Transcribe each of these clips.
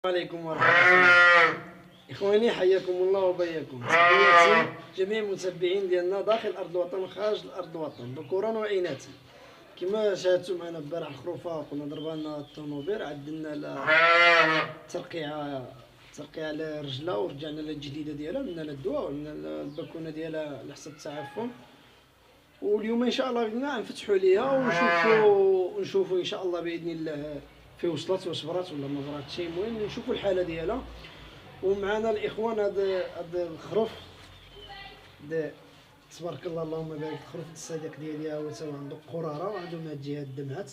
عليكم ورحمة الله. إخواني حياكم الله وبياكم. تحياتي جميع المتابعين ديالنا داخل أرض الوطن وخارج الأرض الوطن ذكورا وإناثا. كما شاهدتم معنا البارح الخروفة قلنا ضربنا لنا الطوموبيل، عدلنا لها ترقيع على رجلها ورجعنا لها الجديدة ديالها، درنا لها الدواء ودرنا لها الباكونة ديالها على حسب التعفن. واليوم إن شاء الله بإذن الله نفتحوا ليها ونشوفوا إن شاء الله بإذن الله في وصلت وصبرات ولا ما براتش. المهم نشوفوا الحاله ديالها. ومعنا الاخوان هذا الخروف تبارك الله اللهم بارك. الخروف الصديق ديالي هو تا عنده قراره وعنده من هاد الجهه الدمعات.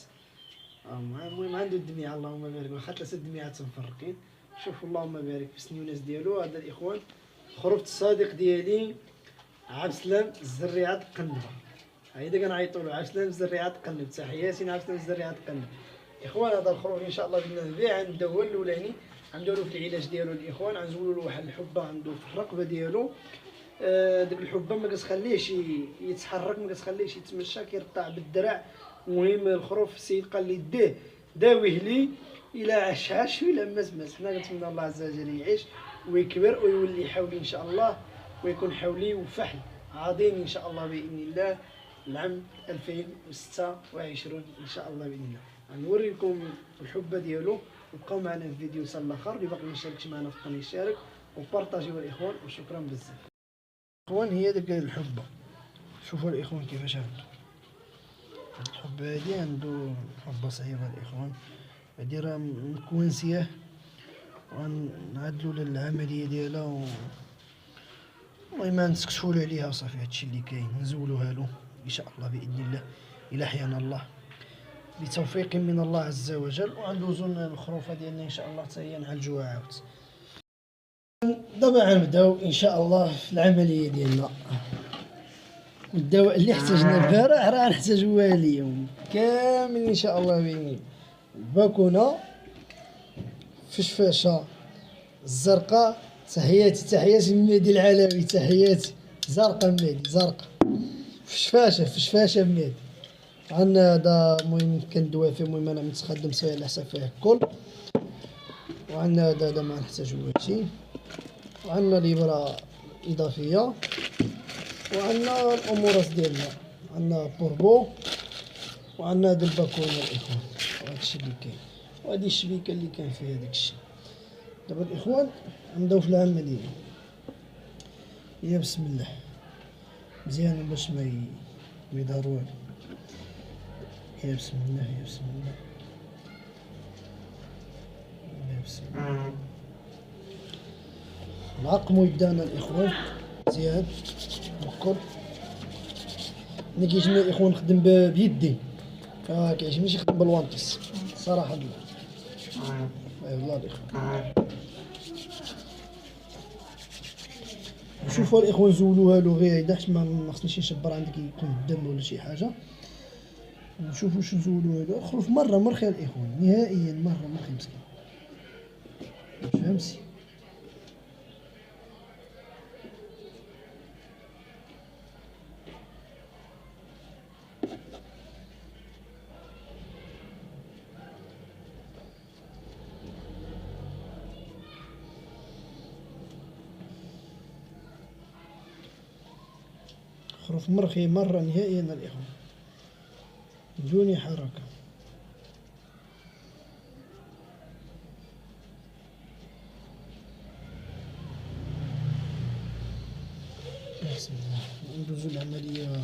المهم عنده الدميعه اللهم بارك، واخا 3 دميعات مفرقين. شوفوا اللهم بارك في السنيونات ديالو. هذا الاخوان الخروف الصديق ديالي عبد السلام الزريعه تقنب. هيدا كنعيطوا له عبد السلام الزريعه تقنب. تحياتي عبد السلام الزريعه تقنب. اخوان هذا الخروف ان شاء الله بدنا نبيع. عنده هو الاولاني غنديرو في العلاج ديالو الاخوان، غنزولو له واحد الحبه عنده في الرقبه ديالو. ديك الحبه ما كتخليهش يتحرك، ما كتخليهش يتمشى، كيرطع بالدرع. المهم الخروف السيد قال لي ديه داويه لي الى عاش والى مات. حنا كنتمنى الله عز وجل يعيش ويكبر ويولي حولي ان شاء الله، ويكون حولي وفحل عظيم ان شاء الله باذن الله العام 2026 ان شاء الله باذن الله. غنوريكم الحبه ديالو. وبقاو معنا في الفيديو حتى الاخر. اللي باقي ما شاركش معنا في القناه يشارك وبارطاجيو الاخوان، وشكرا بزاف. اخوان هي ديك الحبه، شوفوا الاخوان كيفاش عنده الحبه هادي. عنده حبه صعيبه الاخوان، هادي راه مكوانسيه وغنعدلو للعمليه ديالها المهم نسكتفوا له عليها وصافي. هادشي اللي كاين، نزولوها له ان شاء الله باذن الله الى احيانا الله بتوفيق من الله عز وجل. وغندوزو الخروفه ديالنا ان شاء الله حتى هي نعالجوها عاود. دابا غنبداو ان شاء الله في العمليه ديالنا. الدواء اللي احتاجنا البارح راه نحتاجوها اليوم كامل ان شاء الله باذن. الباكونه فشفاشه الزرقاء. تحياتي من مهدي العلوي. تحياتي زرقاء مهدي زرقاء. فشفاشه مهدي. عندنا هذا المهم كندوي فيه. المهم انا متخدم فيه على حساب فيه الكل. وعندنا هذا ما نحتاجو هادشي. وعندنا الابره اضافيه. وعندنا الاموراس ديالنا. عندنا بوربو. وعندنا هاد الباكونه الاخوان. وهادشي اللي كاين، وهادي الشبيكه اللي كان فيها داكشي. دابا الاخوان نبداو في العمليه. يا بسم الله مزيان باش ما يضروا. يا بسم الله يا بسم الله يا بسم الله. نعقموا يدانا الاخوان مزيان بكل. انا كيعجبني الاخوان نخدم بيدي، كيعجبنيش نخدم بالوانتس صراحه الله. اي والله الاخوان شوفوا الاخوان زولوها له غير هيدا حيت ما خصنيش نشبر عندك يكون الدم ولا شي حاجه. نشوفوا واش نزولوا هذا الخروف مره مرخي الاخوان نهائيا مره مرخي مسكين. فهمتي خروف مرخي مره نهائيا الاخوان بدون حركه. بسم الله ندوزو العمليه.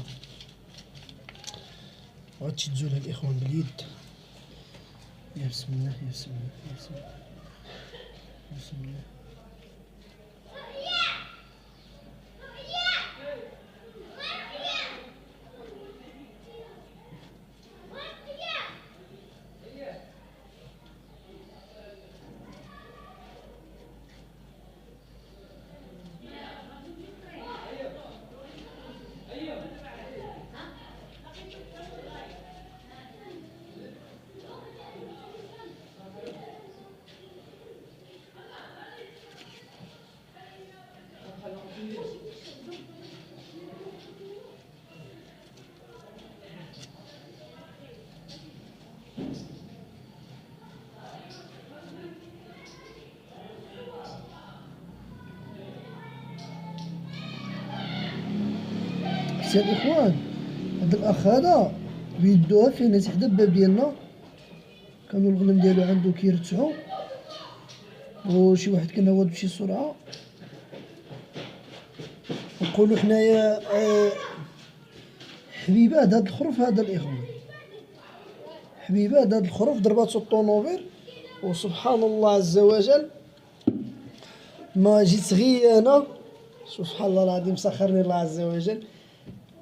وهادشي تزولها الاخوان باليد. يا بسم الله يا بسم الله يا بسم الله يا بسم الله. سي الاخوان، هاد الاخ هذا بيدوها فيه ناس حدا الباب ديالنا، كانوا الغنم ديالو عندو كيرتعو، وشي واحد كان هو بشي سرعه، نقولو حنايا حبيبه هاد الخروف هذا الاخوان، حبيبه هاد الخروف ضرباتو الطونوبيل، وسبحان الله عز وجل ما جيت غي انا، سبحان الله العظيم سخرني الله عز وجل،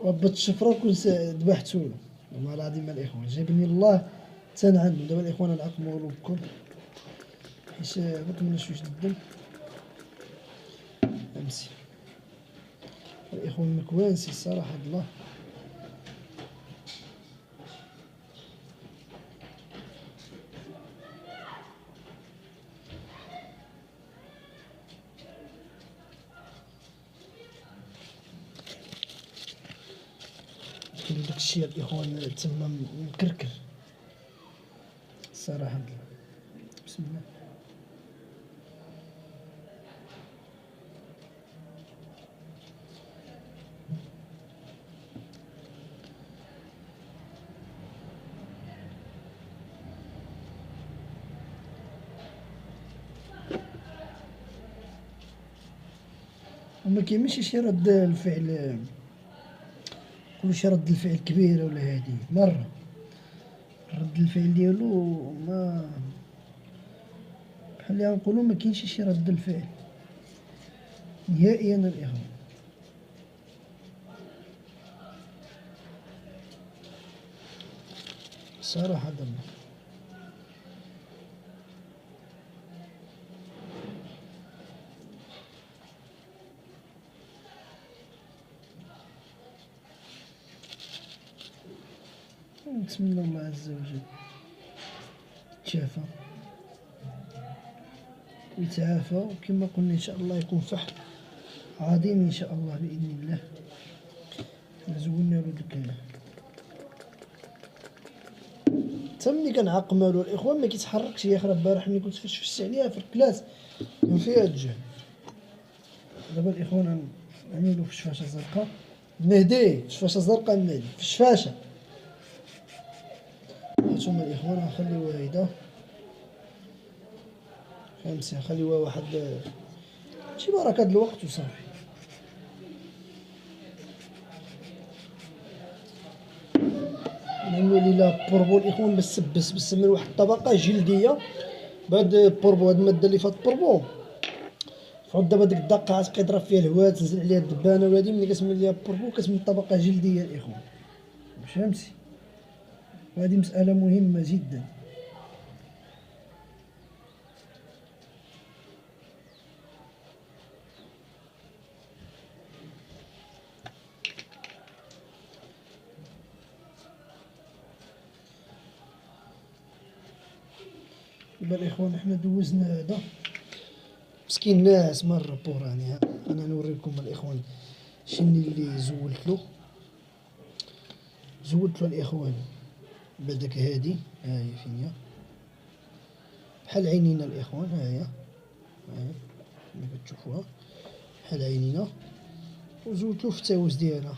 ربط الشفره كنت ذبحتو والله العظيم الاخوان، جابني الله حتى عندو. دابا الاخوان نعقمو له الكل حيت بغيت منه شويه الدم، امسي الاخوان مكوانسي الصراحه الله. كاين داكشي الاخوان تما مكركر الصراحه. بسم الله. وما كاينش شي رد الفعل، نقولو شي رد الفعل كبيره ولا هادي مره، رد الفعل ديالو ما بحال اللي نقولو ما كاينش شي رد الفعل نهائيا الاخوان. صراحه دابا نتمنى الله عز وجل يتشافى ويتعافى، وكما قلنا ان شاء الله يكون فحل عظيم ان شاء الله باذن الله. زولنا له ديك حتى ملي كنعقمالو الاخوان ما كيتحركش. يا اخي البارح ملي كنت فشفشت عليها في الكلاس كان فيها الجهل. دابا الاخوان نعملو فشفاشه زرقاء، مهدي فشفاشه زرقاء مهدي فشفاشه. هانتوما الاخوان غنخليوها هيدا، فهمتي، نخليوها واحد شي بركة د الوقت وصافي. نعملو ليلة بوربو الاخوان بس من واحد الطبقة جلدية بهاد البوربو، هاد المادة اللي فهاد البوربو فهاد دابا ديك الدقة كيضرب فيها الهواء تنزل عليها الدبانة، وهادي ملي كتسمي ليها بوربو كتسمي طبقة جلدية الاخوان، فهمتي، وهادي مسألة مهمة جدا. دابا الاخوان حنا دوزنا هذا مسكين ناعس مرة بوراني. انا نوريكم الاخوان شنو اللي زولت له الاخوان بداك هادي، ها هي فين هي بحال عينينا الاخوان، ها هي كما كتشوفوها بحال عينينا، وزولت له في التاوز ديالها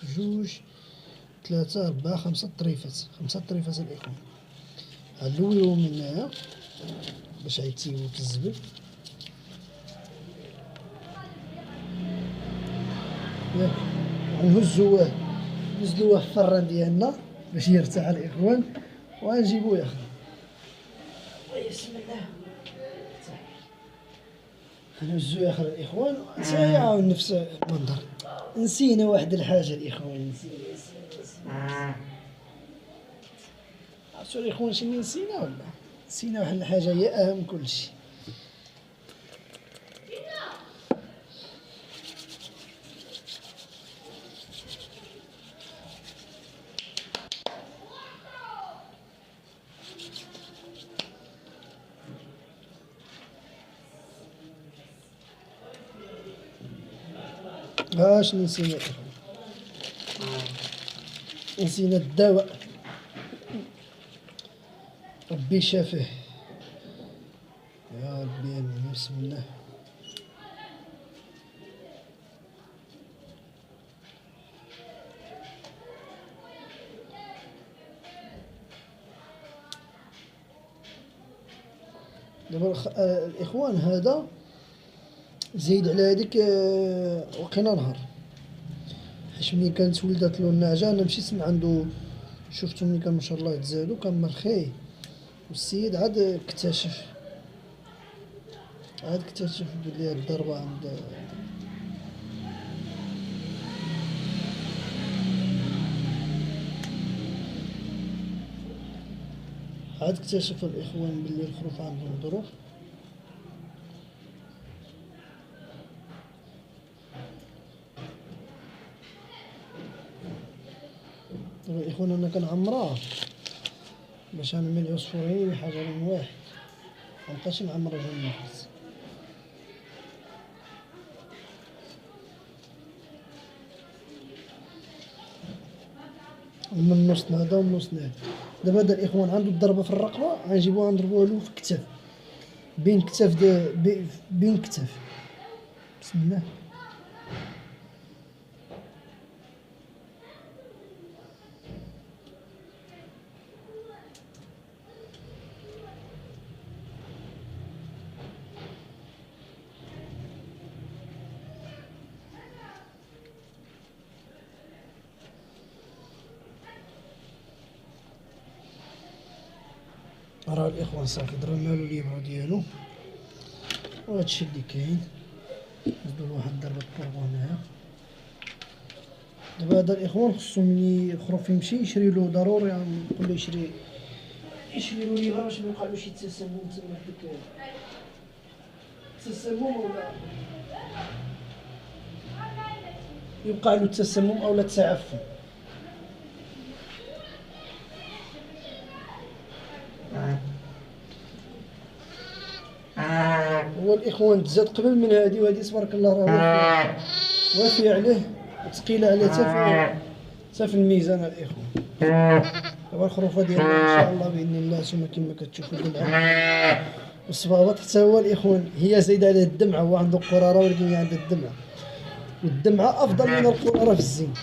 2 3 4 5 طريفات، 5 طريفات الاخوان. غنلويوهم من هنايا باش غيتسيبو في الزبل، ياك ونهزوه نزلوه في الفران ديالنا باش يرتاح الاخوان، وغنجيبو ياخد. بسم الله نهزو يا اخر الاخوان. ساعة نفس المنظر. نسينا واحد الحاجة الاخوان، عرفتو الاخوان شنو نسينا ولا؟ نسينا واحد الحاجة هي اهم كلشي. شنو نسينا الاخوان؟ نسينا الدواء، ربي شافيه يا ربي امين. بسم الله. دابا الاخوان هذا زايد على هذيك وقينا نهار، حيت ملي كانت ولدات له النعجه انا مشيت من عنده شفتو ملي كان ما شاء الله يتزادو كان مرخي، والسيد عاد اكتشف بلي الضربه عند عاد اكتشف الاخوان بلي الخروف عندهم ظروف. دابا الاخوان انا كنعمرها باش نعمل عصفورين بحجر واحد، مابقاش نعمرها جوج مرات. من النص هذا والنص هذا. دابا هذا الاخوان عنده الضربه في الرقبه، غنجيبوها نضربوها له في الكتاف، بين كتاف. بسم الله. راه الاخوان صافي ضربنا له اليبرو ديالو، وهادشي اللي كاين. نديرو له واحد ضربة طربو هنايا. دابا هذا الاخوان خصو ملي الخروف يمشي يشري له ضروري، نقول له يشري له ليبرا باش ما يوقعلوش شي تسمم تما ديك التسمم، ولا يوقع له التسمم اولا التعفن. هو الاخوان تزاد قبل من هذه، وهذه تبارك الله راه وافيه عليه وثقيله عليه حتى في الميزان الاخوان. دابا الخروفه ديالنا ان شاء الله باذن الله نتوما كما كتشوفوا الدمعه والصفاوات حتى هو الاخوان هي زايده عليه الدمعه. هو عنده قراره ولكن هي عندها الدمعه، والدمعه افضل من القراره في الزين.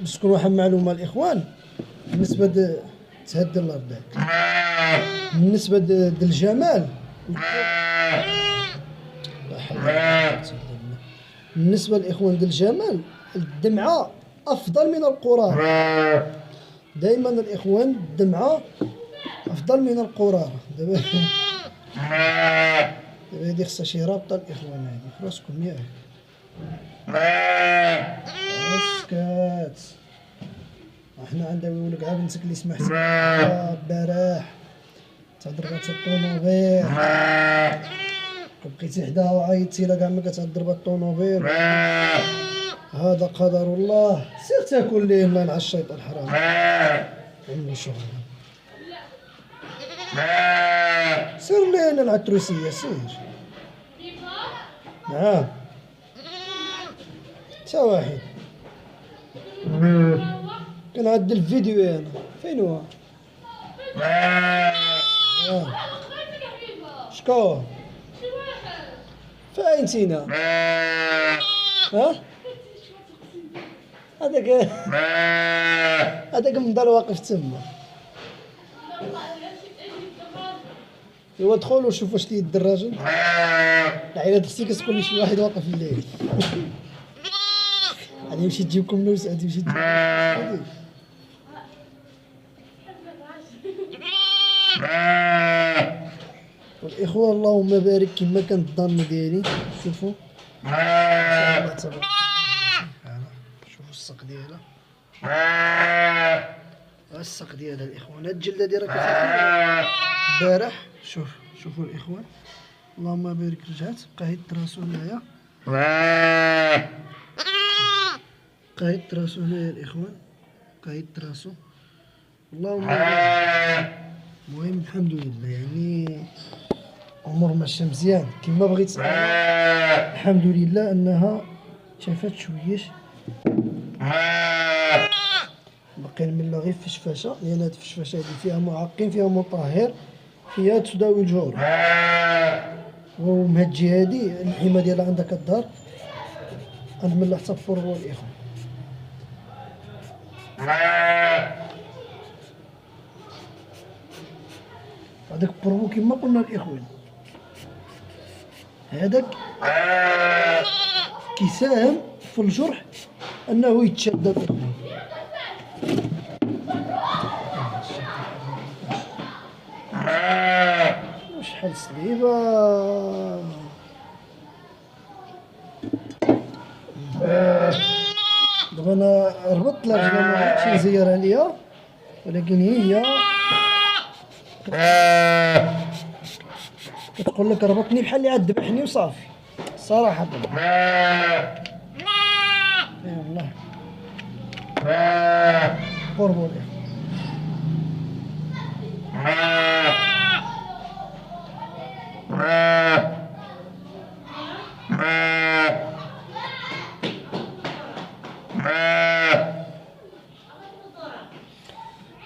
باش تكون واحد المعلومه الاخوان، بالنسبه تهدي الله يرضيك، بالنسبه للجمال بالنسبه للاخوان للجمال الدمعه افضل من القراره. دائما الاخوان الدمعه افضل من القراره. دابا هذه خصها شي رابطه الاخوان، هذه في راسكم ياك اسكات. احنا عندنا يقولك عا بنتك اللي سمحتي البارح تهضر غير الطونوبيل، بقيتي حداها وعيطتي لها كاع ما كتهضر بالطونوبيل، هذا قدر الله. سير تاكل ليه الله ينعس الشيطان الحرام. عملوا شغل سير لينا العتروسيه سير. نعم تا واحد كنعدل الفيديو انا. فين هو؟ شكون؟ فين تينا؟ ها؟ هذاك مضل واقف تما. ايوا دخلوا شوفوا واش تيدير الراجل. العيله درتي كتقول لي شي واحد واقف الليل. غادي يمشي تجيبكم نوس، غادي يمشي تجيب والاخوه. اللهم بارك كما كان الظن ديالي. شوفوا شوفوا الساق ديالها، الساق ديالها الاخوان. هاد الجلده ديالها كتعطي البارح. شوفوا الاخوان اللهم بارك. رجعت بقى هي تراسو هنايا، بقى هي تراسو هنايا الاخوان، بقى هي تراسو. اللهم بارك. المهم الحمد لله يعني امور ماشيه مزيان كما بغيت. الحمد لله انها شافت شويش، باقي المله غير في الشفاشه، لان هاد الفشفاشه هادي فيها معقم، فيها مطهر، فيها تداوي الجور. ومن هاد الجهه هادي الحمى ديالها عندها كظهر المله حتى بفرو الاخوان. هذاك بوربو كما قلنا الاخوان، هذاك كيساهم في الجرح انه يتشدد الاخوان. شحال صليبه. دابا انا ربطت العجله ما عرفتش نزيرها ليا، ولكن هي كتقول لك ربطني بحال اللي عاد ذبحني وصافي صراحه. اي والله قربوا ليه.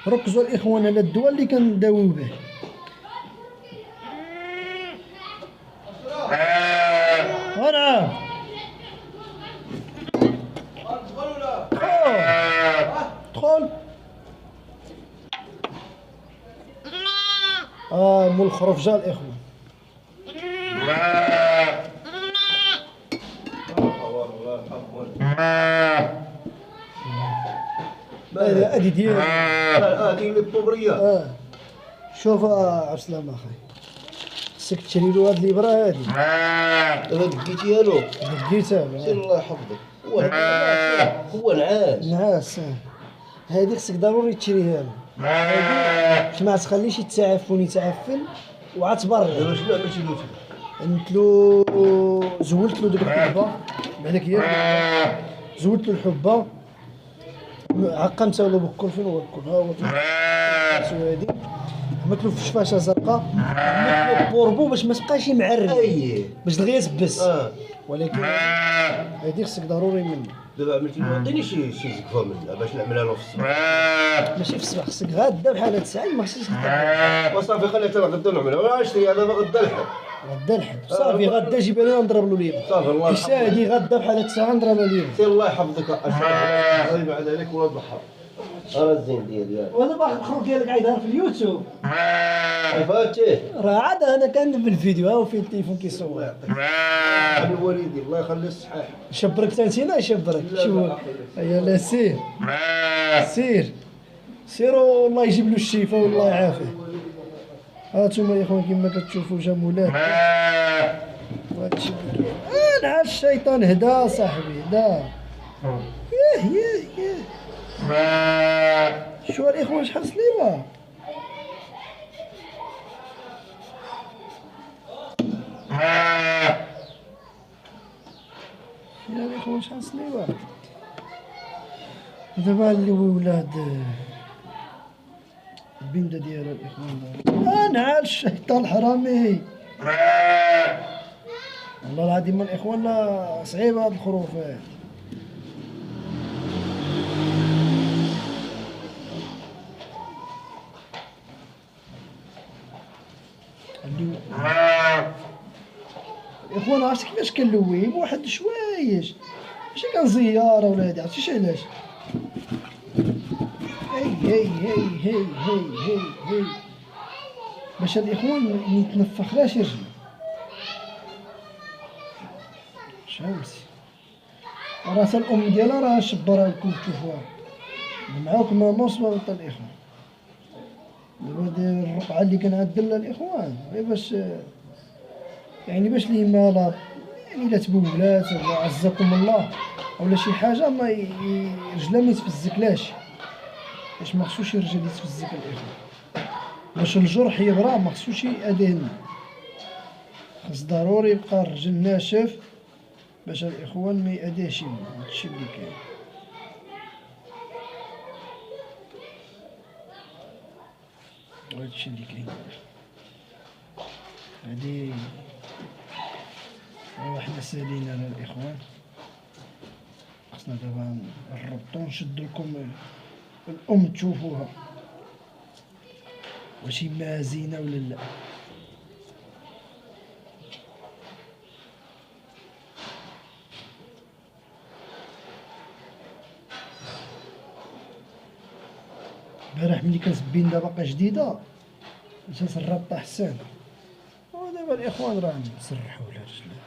ركزوا الاخوان على الدواء اللي كنداويو به. ونعم دخل. مول الخرفجه الاخوان. هادي ديال هادي لي بوبريا. شوف عبد السلام اخاي، خصك تشري له هاد الابره هادي. دابا دقيتيها له. دقيتها سير الله يحفظك. هو نعاس. نعاس. هادي خصك ضروري تشريها له. هادي باش ما تخليش يتعفن وعتبرد. دابا شنو عملتي له؟ عملت له زولت له ديك الحبه بعدك هي زولت له الحبه، عقمتها له بالكرفين والكل. ها هو هادي عملت له فشفاشه زرقاء، عملت له بوربو باش ما تبقاش معرق، باش دغيا يتبس. ولكن هادي خصك ضروري منه. دابا عملتي له عطيني شي زكفه منها باش نعملها له في الصباح. ماشي في الصباح، خصك غادا بحال هاد الساعه ما خصكش وصافي خليها حتى غدا نعملها. ولا شري دابا غدا الحد. غدا الحد صافي. غدا جيب لنا نضرب له اليوم. صافي الله يحفظك. هادي غدا بحال هاد الساعه نضربها اليوم. سير الله يحفظك. الله يبعد عليك ولاد البحر. راه الزين ديالي. ودابا الخروج ديالك عيطها في اليوتيوب. فهمتي؟ راه عاد انا كندير بالفيديو ها وفي التليفون كيصور. عبد الوالدي الله يخليه الصحيح. شبرك تانتينا يشبرك. شوف هيا لا سير سير والله يجيب له الشفاء والله يعافيه. هانتوما يا خويا كما كتشوفوا جا مولاه وهادشي نعس الشيطان. هدا صاحبي هدا. ياه شو الاخوان شحال صليبه. يا الاخوان شحال صليبه. دابا اللي ولاد البنده ديالو الاخوان. نعال الشيطان الحرامي. والله العظيم الاخوان لا صعيبه هاد الخروف هاد. اخوان عرفتي كيفاش كنلويه بواحد شويش ماشي كنزيار ولادي. عرفتي علاش؟ هي باش الاخوان ما يتنفخلاش رجلي. فهمتي؟ راه الام ديالها راه شبرها لكم تشوفوها معاكم ماموس وانت الاخوان. دابا داير الرقعه اللي كنعدل لها الاخوان غير باش يعني باش ليما لا يعني لا تبولات ولا عزكم الله ولا شي حاجه ما رجلها ما يتفزكلاش، باش ما خصوش الرجل يتفزك الاخوان. باش الجرح يبرا ما خصوش يأذينا، خص ضروري يبقى الرجل ناشف باش الاخوان ما يأذيهش. هادشي اللي كاين. هادشي اللي كاين. هادي حنا سالينا على الاخوان. خصنا دابا نربطو نشدو لكم الام تشوفوها واش ما زينه ولا لا. البارح ملي كانت البنده باقا جديده جات الرابطة حسان. ودابا الإخوان راه مسرحوا على رجليه.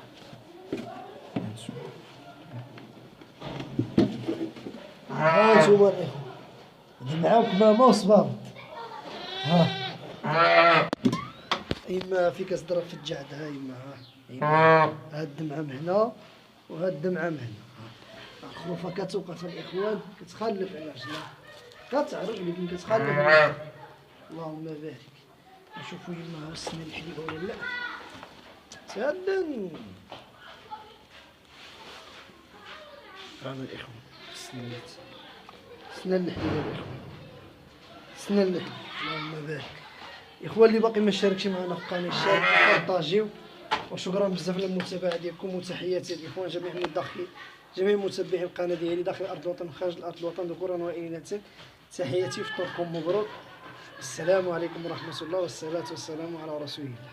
ها نتوما الإخوان، هادي معاكم ماما وصبابط. ها إما في كاس ضرب في الجعد، ها إما ها هاد الدمعة من هنا وهاد الدمعة من هنا. الخروفة كتوقف الإخوان كتخلف على رجلها، كتعرج ولكن كتخلف على رجلها. اللهم بارك. نشوفوا يما السنة الحليبة ولا لا. تهدن هذا الإخوان السنات، سنة الحليبة الإخوان، سنة الحليبة. اللهم بارك. الإخوان اللي باقي ما شاركش معنا في القناة شاركوا بارطاجيو، وشكرا بزاف للمتابعة ديالكم، وتحياتي للإخوان جميع المداخلين، جميع متابعين القناة ديالي داخل أرض الوطن وخارج الأرض الوطن ذكورا وإناثا. تحياتي وفطوركم مبروك. السلام عليكم ورحمة الله والصلاة والسلام على رسول الله.